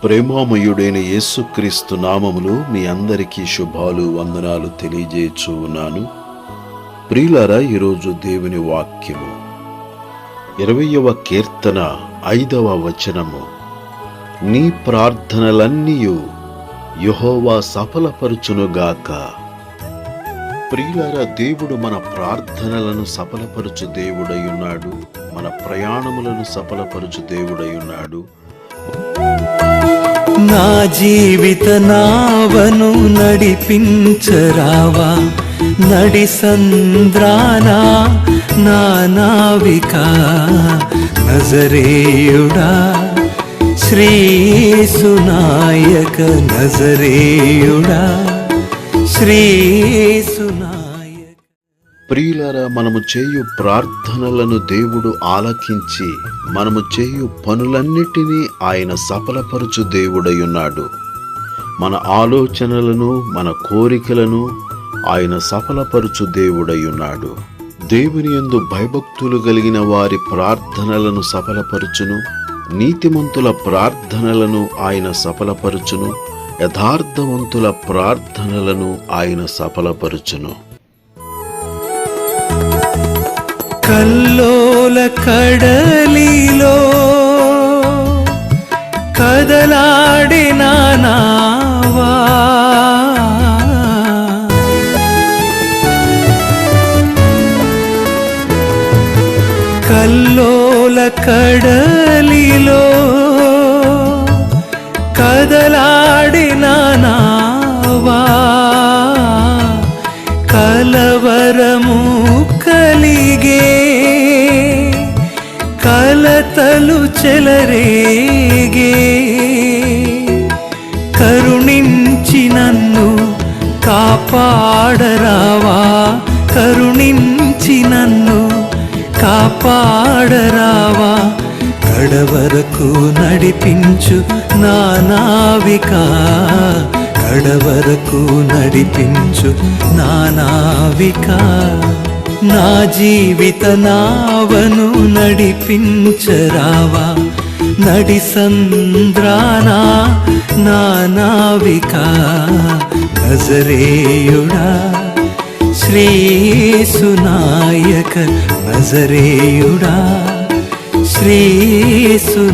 ప్రేమామయుడైన యేసుక్రీస్తు నామములో మీ అందరికీ శుభాలు వందనాలు తెలియజేయచ్చు ఉన్నాను. ప్రియులారా, ఈరోజు దేవుని వాక్యము 20వ కీర్తన 5వ వచనము. నీ ప్రార్థనలన్నీయు యెహోవా సఫలపరచునుగాక. ప్రియులారా, దేవుడు మన ప్రార్థనలను సఫలపరచు దేవుడై ఉన్నాడు. మన ప్రయాణములను సఫలపరచు దేవుడై ఉన్నాడు. నా జీవిత నావను నడిపించరావా, నడి సంద్రానా నా నావిక. నజరేయుడా శ్రీసునాయక, నజరేయుడా శ్రీసునాయక. ప్రియులారా, మనము చేయు ప్రార్థనలను దేవుడు ఆలకించి మనము చేయు పనులన్నిటినీ ఆయన సఫలపరచు దేవుడై ఉన్నాడు. మన ఆలోచనలను, మన కోరికలను ఆయన సఫలపరచు దేవుడై ఉన్నాడు. దేవుని యందు భయభక్తులు కలిగిన వారి ప్రార్థనలను సఫలపరచును. నీతిమంతుల ప్రార్థనలను ఆయన సఫలపరచును. యథార్థవంతుల ప్రార్థనలను ఆయన సఫలపరచును. కల్లోల కడలిలో కదలాడిన నావా, కల్లోల కడలిలో కదలాడిన నావా, కలవరము కలిగే కలతలు చెలరేగే. కరుణించి నన్ను కాపాడరావా, కరుణించి నన్ను కాపాడరావా. కడవరకు నడిపించు నా నావిక, కడవరకు నడిపించు నా నావిక. నా జీవిత నావను నడిపించరావా, నడి సంద్రానా నా నావిక. నజరేయుడా శ్రీసునాయక, నజరేయుడా శ్రీసునాయక.